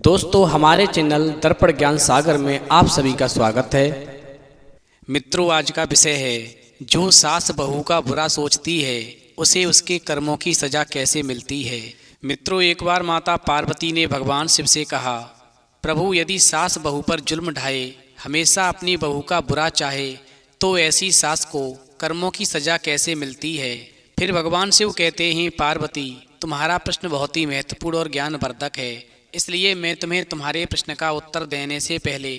दोस्तों, हमारे चैनल दर्पण ज्ञान सागर में आप सभी का स्वागत है। मित्रों, आज का विषय है जो सास बहू का बुरा सोचती है उसे उसके कर्मों की सजा कैसे मिलती है। मित्रों, एक बार माता पार्वती ने भगवान शिव से कहा, प्रभु, यदि सास बहू पर जुल्म ढाए, हमेशा अपनी बहू का बुरा चाहे, तो ऐसी सास को कर्मों की सजा कैसे मिलती है। फिर भगवान शिव कहते हैं, पार्वती, तुम्हारा प्रश्न बहुत ही महत्वपूर्ण और ज्ञानवर्धक है, इसलिए मैं तुम्हें तुम्हारे प्रश्न का उत्तर देने से पहले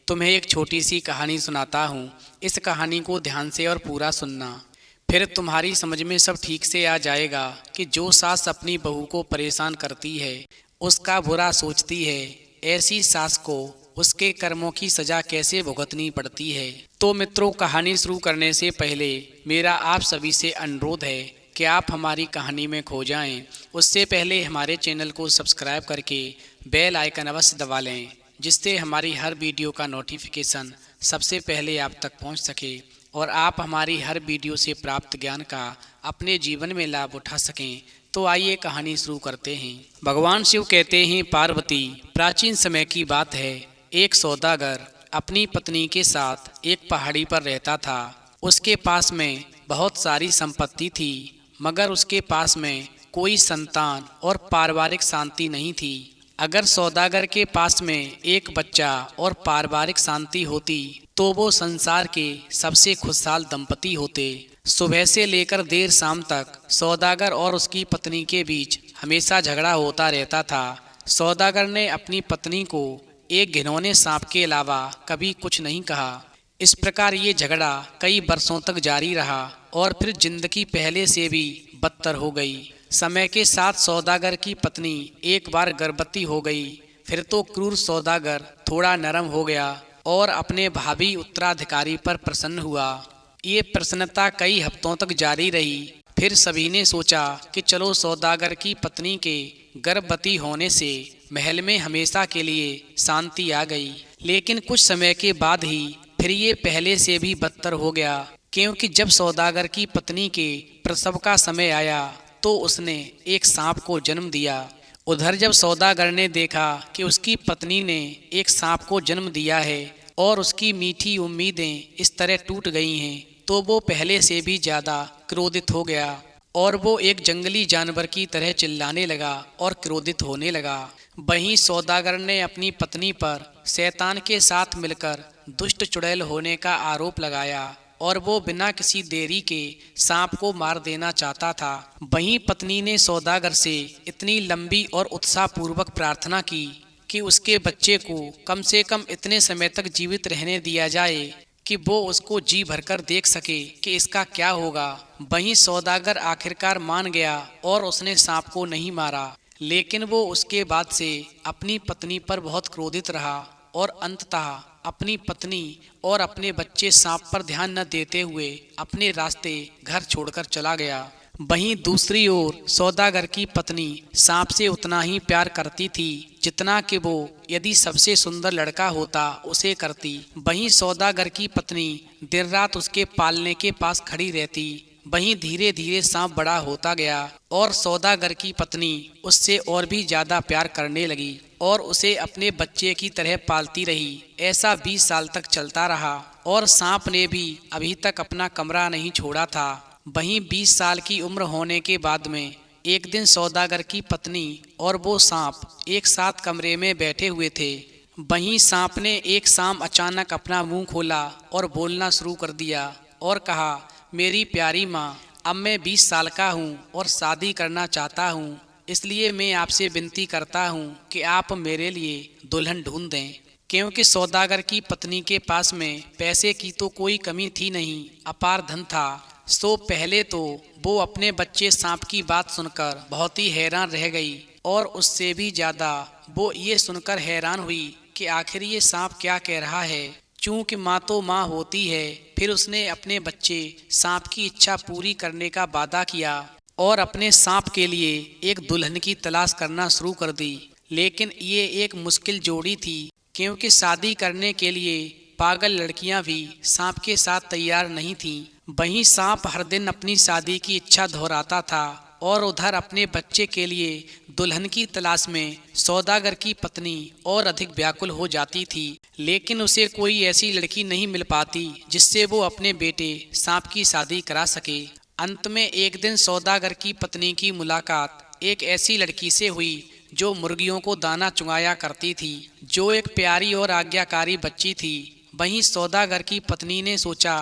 तुम्हें एक छोटी सी कहानी सुनाता हूँ। इस कहानी को ध्यान से और पूरा सुनना, फिर तुम्हारी समझ में सब ठीक से आ जाएगा कि जो सास अपनी बहू को परेशान करती है, उसका बुरा सोचती है, ऐसी सास को उसके कर्मों की सजा कैसे भुगतनी पड़ती है। तो मित्रों, कहानी शुरू करने से पहले मेरा आप सभी से अनुरोध है कि आप हमारी कहानी में खो जाएं। उससे पहले हमारे चैनल को सब्सक्राइब करके बेल आइकन अवश्य दबा लें, जिससे हमारी हर वीडियो का नोटिफिकेशन सबसे पहले आप तक पहुंच सके और आप हमारी हर वीडियो से प्राप्त ज्ञान का अपने जीवन में लाभ उठा सकें। तो आइए कहानी शुरू करते हैं। भगवान शिव कहते हैं, पार्वती, प्राचीन समय की बात है। एक सौदागर अपनी पत्नी के साथ एक पहाड़ी पर रहता था। उसके पास में बहुत सारी संपत्ति थी, मगर उसके पास में कोई संतान और पारिवारिक शांति नहीं थी। अगर सौदागर के पास में एक बच्चा और पारिवारिक शांति होती तो वो संसार के सबसे खुशहाल दंपति होते। सुबह से लेकर देर शाम तक सौदागर और उसकी पत्नी के बीच हमेशा झगड़ा होता रहता था। सौदागर ने अपनी पत्नी को एक घिनौने सांप के अलावा कभी कुछ नहीं कहा। इस प्रकार ये झगड़ा कई वर्षों तक जारी रहा और फिर जिंदगी पहले से भी बदतर हो गई। समय के साथ सौदागर की पत्नी एक बार गर्भवती हो गई। फिर तो क्रूर सौदागर थोड़ा नरम हो गया और अपने भावी उत्तराधिकारी पर प्रसन्न हुआ। ये प्रसन्नता कई हफ्तों तक जारी रही। फिर सभी ने सोचा कि चलो सौदागर की पत्नी के गर्भवती होने से महल में हमेशा के लिए शांति आ गई। लेकिन कुछ समय के बाद ही फिर ये पहले से भी बदतर हो गया, क्योंकि जब सौदागर की पत्नी के प्रसव का समय आया तो उसने एक सांप को जन्म दिया। उधर जब सौदागर ने देखा कि उसकी पत्नी ने एक सांप को जन्म दिया है और उसकी मीठी उम्मीदें इस तरह टूट गई हैं, तो वो पहले से भी ज़्यादा क्रोधित हो गया और वो एक जंगली जानवर की तरह चिल्लाने लगा और क्रोधित होने लगा। वहीं सौदागर ने अपनी पत्नी पर शैतान के साथ मिलकर दुष्ट चुड़ैल होने का आरोप लगाया और वो बिना किसी देरी के सांप को मार देना चाहता था। वहीं पत्नी ने सौदागर से इतनी लंबी और उत्साहपूर्वक प्रार्थना की कि उसके बच्चे को कम से कम इतने समय तक जीवित रहने दिया जाए कि वो उसको जी भरकर देख सके कि इसका क्या होगा। वहीं सौदागर आखिरकार मान गया और उसने सांप को नहीं मारा, लेकिन वो उसके बाद से अपनी पत्नी पर बहुत क्रोधित रहा और अंततः अपनी पत्नी और अपने बच्चे सांप पर ध्यान न देते हुए अपने रास्ते घर छोड़कर चला गया। वहीं दूसरी ओर सौदागर की पत्नी सांप से उतना ही प्यार करती थी जितना कि वो यदि सबसे सुंदर लड़का होता उसे करती। वहीं सौदागर की पत्नी दिन रात उसके पालने के पास खड़ी रहती। वहीं धीरे धीरे सांप बड़ा होता गया और सौदागर की पत्नी उससे और भी ज्यादा प्यार करने लगी और उसे अपने बच्चे की तरह पालती रही। ऐसा 20 साल तक चलता रहा और सांप ने भी अभी तक अपना कमरा नहीं छोड़ा था। वहीं 20 साल की उम्र होने के बाद में एक दिन सौदागर की पत्नी और वो सांप एक साथ कमरे में बैठे हुए थे। वहीं सांप ने एक शाम अचानक अपना मुंह खोला और बोलना शुरू कर दिया और कहा, मेरी प्यारी माँ, अब मैं 20 साल का हूँ और शादी करना चाहता हूँ, इसलिए मैं आपसे विनती करता हूँ कि आप मेरे लिए दुल्हन ढूंढ दें। क्योंकि सौदागर की पत्नी के पास में पैसे की तो कोई कमी थी नहीं, अपार धन था। सो पहले तो वो अपने बच्चे सांप की बात सुनकर बहुत ही हैरान रह गई और उससे भी ज़्यादा वो ये सुनकर हैरान हुई कि आखिर ये सांप क्या कह रहा है। चूँकि माँ तो माँ होती है, फिर उसने अपने बच्चे सांप की इच्छा पूरी करने का वादा किया और अपने सांप के लिए एक दुल्हन की तलाश करना शुरू कर दी। लेकिन ये एक मुश्किल जोड़ी थी, क्योंकि शादी करने के लिए पागल लड़कियां भी सांप के साथ तैयार नहीं थीं। वहीं सांप हर दिन अपनी शादी की इच्छा दोहराता था और उधर अपने बच्चे के लिए दुल्हन की तलाश में सौदागर की पत्नी और अधिक व्याकुल हो जाती थी। लेकिन उसे कोई ऐसी लड़की नहीं मिल पाती जिससे वो अपने बेटे सांप की शादी करा सके। अंत में एक दिन सौदागर की पत्नी की मुलाकात एक ऐसी लड़की से हुई जो मुर्गियों को दाना चुगाया करती थी, जो एक प्यारी और आज्ञाकारी बच्ची थी। वहीं सौदागर की पत्नी ने सोचा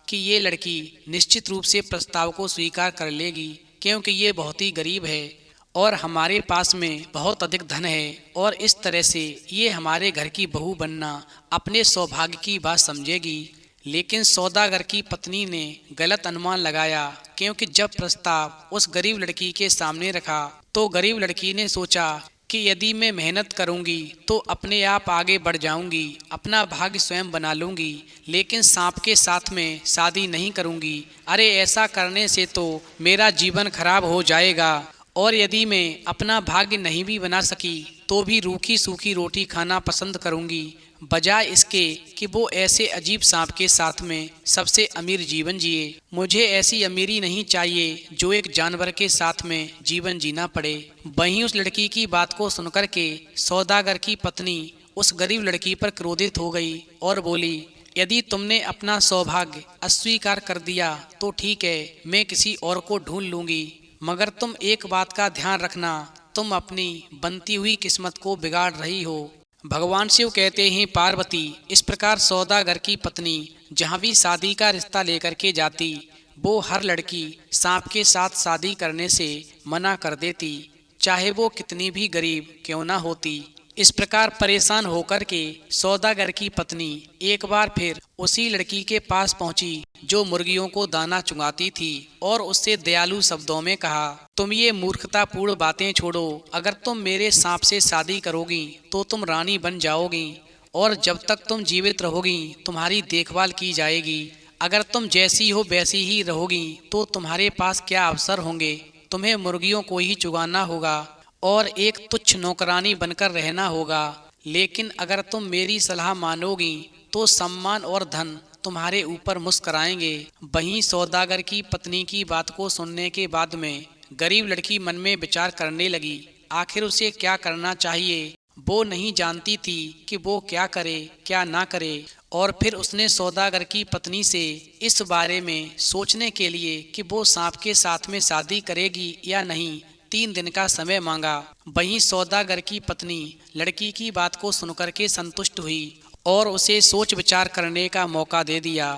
कि ये लड़की निश्चित रूप से प्रस्ताव को स्वीकार कर लेगी, क्योंकि ये बहुत ही गरीब है और हमारे पास में बहुत अधिक धन है, और इस तरह से ये हमारे घर की बहू बनना अपने सौभाग्य की बात समझेगी। लेकिन सौदागर की पत्नी ने गलत अनुमान लगाया, क्योंकि जब प्रस्ताव उस गरीब लड़की के सामने रखा तो गरीब लड़की ने सोचा कि यदि मैं मेहनत करूंगी तो अपने आप आगे बढ़ जाऊंगी, अपना भाग्य स्वयं बना लूंगी, लेकिन सांप के साथ में शादी नहीं करूंगी। अरे ऐसा करने से तो मेरा जीवन खराब हो जाएगा, और यदि मैं अपना भाग्य नहीं भी बना सकी तो भी रूखी सूखी रोटी खाना पसंद करूंगी, बजाय इसके कि वो ऐसे अजीब सांप के साथ में सबसे अमीर जीवन जिए। मुझे ऐसी अमीरी नहीं चाहिए जो एक जानवर के साथ में जीवन जीना पड़े। वहीं उस लड़की की बात को सुनकर के सौदागर की पत्नी उस गरीब लड़की पर क्रोधित हो गई और बोली, यदि तुमने अपना सौभाग्य अस्वीकार कर दिया तो ठीक है, मैं किसी और को ढूंढ लूंगी, मगर तुम एक बात का ध्यान रखना, तुम अपनी बनती हुई किस्मत को बिगाड़ रही हो। भगवान शिव कहते हैं, पार्वती, इस प्रकार सौदागर की पत्नी जहाँ भी शादी का रिश्ता लेकर के जाती, वो हर लड़की सांप के साथ शादी करने से मना कर देती, चाहे वो कितनी भी गरीब क्यों ना होती। इस प्रकार परेशान होकर के सौदागर की पत्नी एक बार फिर उसी लड़की के पास पहुंची जो मुर्गियों को दाना चुगाती थी, और उससे दयालु शब्दों में कहा, तुम ये मूर्खतापूर्ण बातें छोड़ो, अगर तुम मेरे सांप से शादी करोगी तो तुम रानी बन जाओगी, और जब तक तुम जीवित रहोगी तुम्हारी देखभाल की जाएगी। अगर तुम जैसी हो वैसी ही रहोगी तो तुम्हारे पास क्या अवसर होंगे, तुम्हें मुर्गियों को ही चुगाना होगा और एक तुच्छ नौकरानी बनकर रहना होगा। लेकिन अगर तुम मेरी सलाह मानोगी तो सम्मान और धन तुम्हारे ऊपर मुस्कराएंगे। वहीं सौदागर की पत्नी की बात को सुनने के बाद में गरीब लड़की मन में विचार करने लगी, आखिर उसे क्या करना चाहिए। वो नहीं जानती थी कि वो क्या करे क्या ना करे, और फिर उसने सौदागर की पत्नी से इस बारे में सोचने के लिए कि वो सांप के साथ में शादी करेगी या नहीं 3 दिन का समय मांगा। वहीं सौदागर की पत्नी लड़की की बात को सुनकर के संतुष्ट हुई और उसे सोच विचार करने का मौका दे दिया।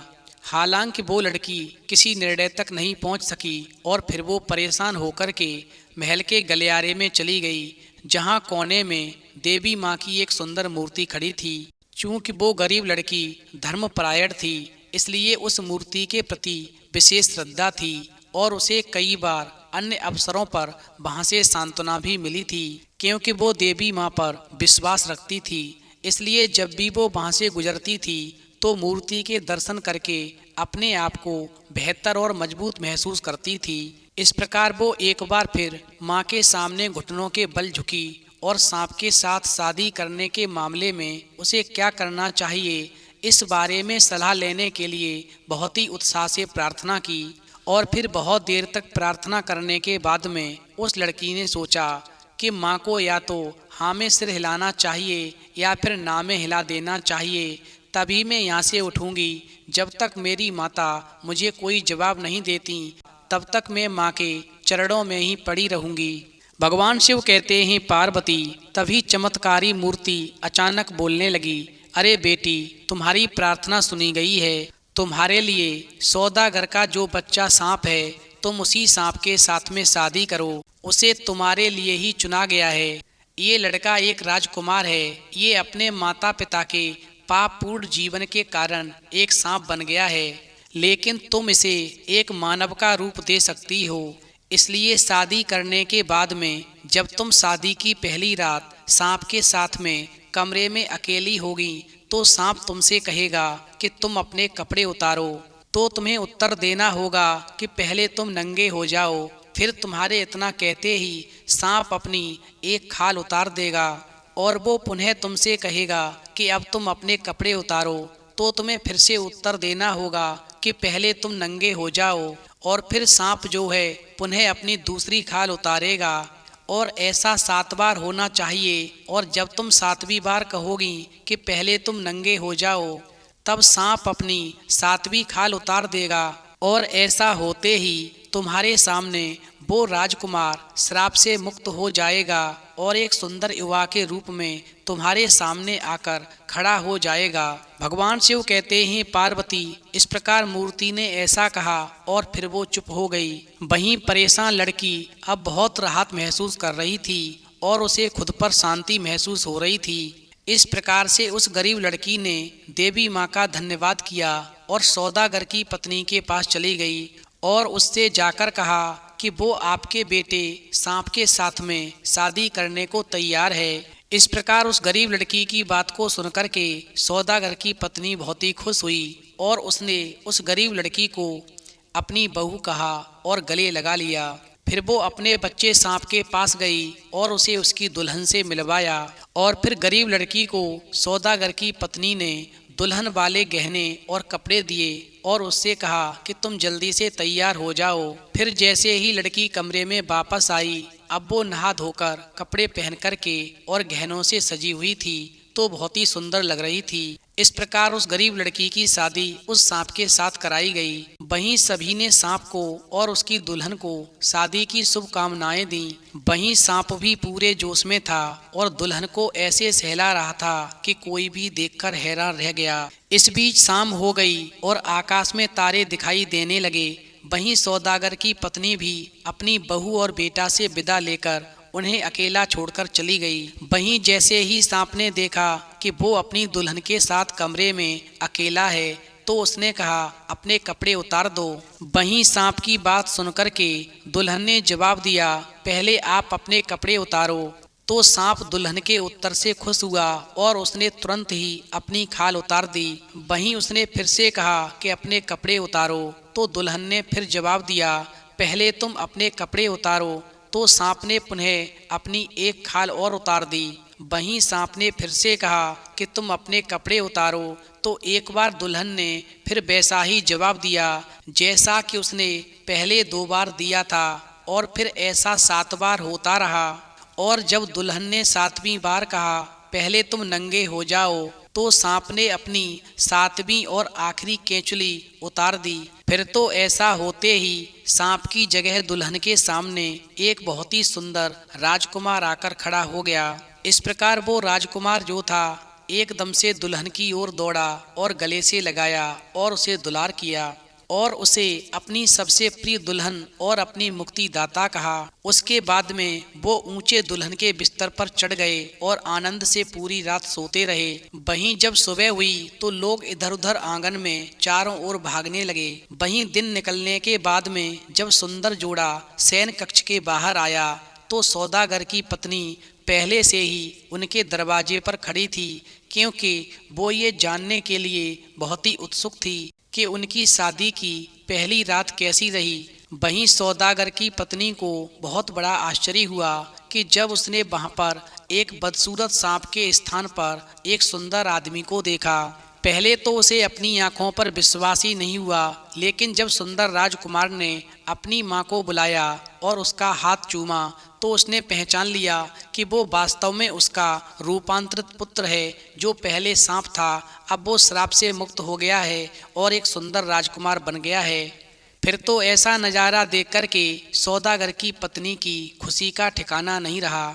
हालांकि वो लड़की किसी निर्णय तक नहीं पहुंच सकी, और फिर वो परेशान होकर के महल के गलियारे में चली गई, जहां कोने में देवी माँ की एक सुंदर मूर्ति खड़ी थी। चूंकि वो गरीब लड़की धर्मपरायण थी, इसलिए उस मूर्ति के प्रति विशेष श्रद्धा थी, और उसे कई बार अन्य अवसरों पर वहां से सांत्वना भी मिली थी, क्योंकि वो देवी माँ पर विश्वास रखती थी। इसलिए जब भी वो वहां से गुजरती थी तो मूर्ति के दर्शन करके अपने आप को बेहतर और मजबूत महसूस करती थी। इस प्रकार वो एक बार फिर माँ के सामने घुटनों के बल झुकी, और सांप के साथ शादी करने के मामले में उसे क्या करना चाहिए इस बारे में सलाह लेने के लिए बहुत ही उत्साह से प्रार्थना की। और फिर बहुत देर तक प्रार्थना करने के बाद में उस लड़की ने सोचा कि माँ को या तो हाँ में सिर हिलाना चाहिए या फिर ना में हिला देना चाहिए, तभी मैं यहाँ से उठूँगी। जब तक मेरी माता मुझे कोई जवाब नहीं देती तब तक मैं माँ के चरणों में ही पड़ी रहूँगी। भगवान शिव कहते हैं, पार्वती, तभी चमत्कारी मूर्ति अचानक बोलने लगी, अरे बेटी, तुम्हारी प्रार्थना सुनी गई है। तुम्हारे लिए सौदागर का जो बच्चा सांप है, तुम उसी सांप के साथ में शादी करो, उसे तुम्हारे लिए ही चुना गया है। ये लड़का एक राजकुमार है, ये अपने माता पिता के पापपूर्ण जीवन के कारण एक सांप बन गया है, लेकिन तुम इसे एक मानव का रूप दे सकती हो। इसलिए शादी करने के बाद में जब तुम शादी की पहली रात सांप के साथ में कमरे में अकेली होगी तो सांप तुमसे कहेगा कि तुम अपने कपड़े उतारो, तो तुम्हें उत्तर देना होगा कि पहले तुम नंगे हो जाओ। फिर तुम्हारे इतना कहते ही सांप अपनी एक खाल उतार देगा और वो पुनः तुमसे कहेगा कि अब तुम अपने कपड़े उतारो, तो तुम्हें फिर से उत्तर देना होगा कि पहले तुम नंगे हो जाओ और फिर सांप जो है पुनः अपनी दूसरी खाल उतारेगा, और ऐसा 7 बार होना चाहिए। और जब तुम 7वीं बार कहोगी कि पहले तुम नंगे हो जाओ, तब सांप अपनी 7वीं खाल उतार देगा, और ऐसा होते ही तुम्हारे सामने वो राजकुमार श्राप से मुक्त हो जाएगा और एक सुंदर युवा के रूप में तुम्हारे सामने आकर खड़ा हो जाएगा। भगवान शिव कहते हैं, पार्वती, इस प्रकार मूर्ति ने ऐसा कहा और फिर वो चुप हो गई। वहीं परेशान लड़की अब बहुत राहत महसूस कर रही थी और उसे खुद पर शांति महसूस हो रही थी। इस प्रकार से उस गरीब लड़की ने देवी माँ का धन्यवाद किया और सौदागर की पत्नी के पास चली गई और उससे जाकर कहा कि वो आपके बेटे सांप के साथ में शादी करने को तैयार है। इस प्रकार उस गरीब लड़की की बात को सुनकर के सौदागर की पत्नी बहुत ही खुश हुई और उसने उस गरीब लड़की को अपनी बहू कहा और गले लगा लिया। फिर वो अपने बच्चे सांप के पास गई और उसे उसकी दुल्हन से मिलवाया, और फिर गरीब लड़की को सौदागर की पत्नी ने दुल्हन वाले गहने और कपड़े दिए और उससे कहा कि तुम जल्दी से तैयार हो जाओ। फिर जैसे ही लड़की कमरे में वापस आई, अब वो नहा धोकर कपड़े पहन कर के और गहनों से सजी हुई थी, तो बहुत ही सुंदर लग रही थी। इस प्रकार उस गरीब लड़की की शादी उस सांप के साथ कराई गई। वहीं सभी ने सांप को और उसकी दुल्हन को शादी की शुभकामनाएं दी। वहीं सांप भी पूरे जोश में था और दुल्हन को ऐसे सहला रहा था कि कोई भी देखकर हैरान रह गया। इस बीच शाम हो गई और आकाश में तारे दिखाई देने लगे। वहीं सौदागर की पत्नी भी अपनी बहू और बेटा से विदा लेकर उन्हें अकेला छोड़कर चली गई। वहीं जैसे ही सांप ने देखा कि वो अपनी दुल्हन के साथ कमरे में अकेला है, तो उसने कहा, अपने कपड़े उतार दो। वहीं सांप की बात सुनकर के दुल्हन ने जवाब दिया, पहले आप अपने कपड़े उतारो। तो सांप दुल्हन के उत्तर से खुश हुआ और उसने तुरंत ही अपनी खाल उतार दी। वहीं उसने फिर से कहा कि अपने कपड़े उतारो। तो दुल्हन ने फिर जवाब दिया, पहले तुम अपने कपड़े उतारो। तो सांप ने पुनः अपनी एक खाल और उतार दी। वहीं सांप ने फिर से कहा कि तुम अपने कपड़े उतारो। तो एक बार दुल्हन ने फिर वैसा ही जवाब दिया जैसा कि उसने पहले 2 बार दिया था, और फिर ऐसा 7 बार होता रहा। और जब दुल्हन ने 7वीं बार कहा, पहले तुम नंगे हो जाओ, तो सांप ने अपनी 7वीं और आखिरी केंचुली उतार दी। फिर तो ऐसा होते ही सांप की जगह दुल्हन के सामने एक बहुत ही सुंदर राजकुमार आकर खड़ा हो गया। इस प्रकार वो राजकुमार जो था एकदम से दुल्हन की ओर दौड़ा और गले से लगाया और उसे दुलार किया और उसे अपनी सबसे प्रिय दुल्हन और अपनी मुक्तिदाता कहा। उसके बाद में वो ऊंचे दुल्हन के बिस्तर पर चढ़ गए और आनंद से पूरी रात सोते रहे। वहीं जब सुबह हुई तो लोग इधर उधर आंगन में चारों ओर भागने लगे। वहीं दिन निकलने के बाद में जब सुंदर जोड़ा शयन कक्ष के बाहर आया, तो सौदागर की पत्नी पहले से ही उनके दरवाजे पर खड़ी थी, क्योंकि वो ये जानने के लिए बहुत ही उत्सुक थी कि उनकी शादी की पहली रात कैसी रही। वहीं सौदागर की पत्नी को बहुत बड़ा आश्चर्य हुआ कि जब उसने वहां पर एक बदसूरत सांप के स्थान पर एक सुंदर आदमी को देखा। पहले तो उसे अपनी आंखों पर विश्वास ही नहीं हुआ, लेकिन जब सुंदर राजकुमार ने अपनी मां को बुलाया और उसका हाथ चूमा, तो उसने पहचान लिया कि वो वास्तव में उसका रूपांतरित पुत्र है। जो पहले सांप था, अब वो श्राप से मुक्त हो गया है और एक सुंदर राजकुमार बन गया है। फिर तो ऐसा नज़ारा देख कर के सौदागर की पत्नी की खुशी का ठिकाना नहीं रहा।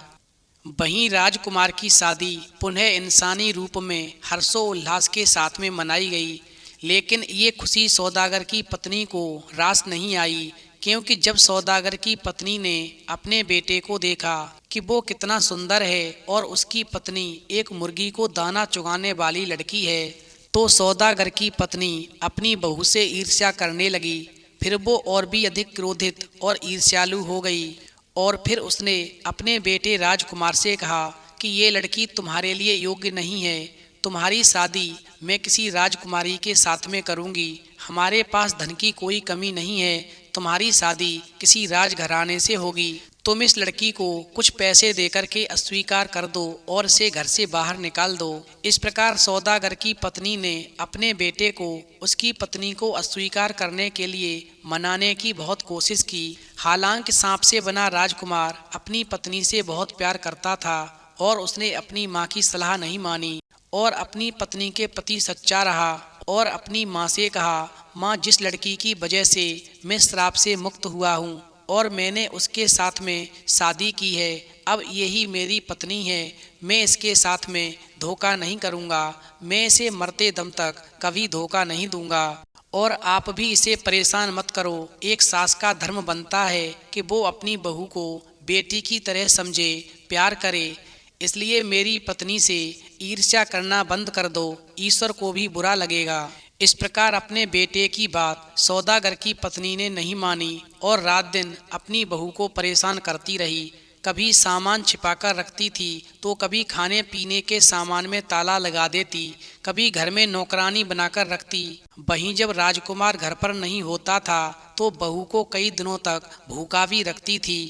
वहीं राजकुमार की शादी पुनः इंसानी रूप में हर्षोल्लास के साथ में मनाई गई, लेकिन ये खुशी सौदागर की पत्नी को रास नहीं आई, क्योंकि जब सौदागर की पत्नी ने अपने बेटे को देखा कि वो कितना सुंदर है और उसकी पत्नी एक मुर्गी को दाना चुगाने वाली लड़की है, तो सौदागर की पत्नी अपनी बहू से ईर्ष्या करने लगी। फिर वो और भी अधिक क्रोधित और ईर्ष्यालु हो गई और फिर उसने अपने बेटे राजकुमार से कहा कि ये लड़की तुम्हारे लिए योग्य नहीं है। तुम्हारी शादी मैं किसी राजकुमारी के साथ में करूंगी। हमारे पास धन की कोई कमी नहीं है। तुम्हारी शादी किसी राजघराने से होगी। तुम इस लड़की को कुछ पैसे देकर के अस्वीकार कर दो और इसे घर से बाहर निकाल दो। इस प्रकार सौदागर की पत्नी ने अपने बेटे को उसकी पत्नी को अस्वीकार करने के लिए मनाने की बहुत कोशिश की। हालांकि सांप से बना राजकुमार अपनी पत्नी से बहुत प्यार करता था और उसने अपनी माँ की सलाह नहीं मानी और अपनी पत्नी के प्रति सच्चा रहा और अपनी माँ से कहा, माँ, जिस लड़की की वजह से मैं श्राप से मुक्त हुआ हूँ और मैंने उसके साथ में शादी की है, अब यही मेरी पत्नी है, मैं इसके साथ में धोखा नहीं करूँगा, मैं इसे मरते दम तक कभी धोखा नहीं दूंगा और आप भी इसे परेशान मत करो। एक सास का धर्म बनता है कि वो अपनी बहू को बेटी की तरह समझे, प्यार करे, इसलिए मेरी पत्नी से ईर्ष्या करना बंद कर दो, ईश्वर को भी बुरा लगेगा। इस प्रकार अपने बेटे की बात सौदागर की पत्नी ने नहीं मानी और रात दिन अपनी बहू को परेशान करती रही। कभी सामान छिपाकर रखती थी तो कभी खाने पीने के सामान में ताला लगा देती, कभी घर में नौकरानी बनाकर रखती। वहीं जब राजकुमार घर पर नहीं होता था तो बहू को कई दिनों तक भूखा भी रखती थी।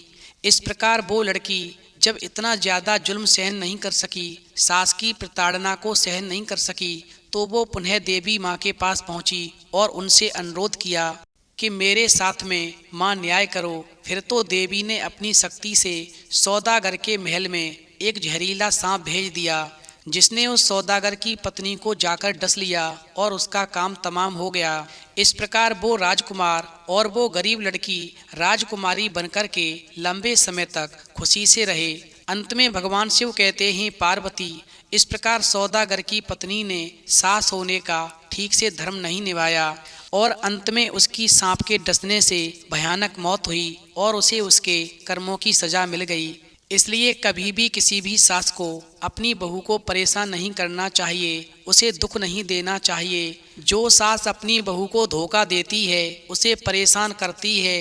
इस प्रकार वो लड़की जब इतना ज़्यादा जुल्म सहन नहीं कर सकी, सास की प्रताड़ना को सहन नहीं कर सकी, तो वो पुनः देवी माँ के पास पहुँची और उनसे अनुरोध किया कि मेरे साथ में माँ न्याय करो। फिर तो देवी ने अपनी शक्ति से सौदागर के महल में एक जहरीला सांप भेज दिया, जिसने उस सौदागर की पत्नी को जाकर डस लिया और उसका काम तमाम हो गया। इस प्रकार वो राजकुमार और वो गरीब लड़की राजकुमारी बनकर के लंबे समय तक खुशी से रहे। अंत में भगवान शिव कहते हैं, पार्वती, इस प्रकार सौदागर की पत्नी ने सास होने का ठीक से धर्म नहीं निभाया और अंत में उसकी सांप के डसने से भयानक मौत हुई और उसे उसके कर्मों की सजा मिल गई। इसलिए कभी भी किसी भी सास को अपनी बहू को परेशान नहीं करना चाहिए, उसे दुख नहीं देना चाहिए। जो सास अपनी बहू को धोखा देती है, उसे परेशान करती है,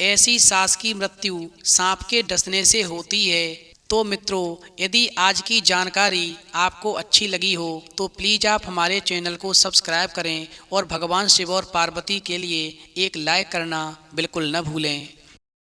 ऐसी सास की मृत्यु सांप के डसने से होती है। तो मित्रों, यदि आज की जानकारी आपको अच्छी लगी हो तो प्लीज़ आप हमारे चैनल को सब्सक्राइब करें और भगवान शिव और पार्वती के लिए एक लाइक करना बिल्कुल न भूलें।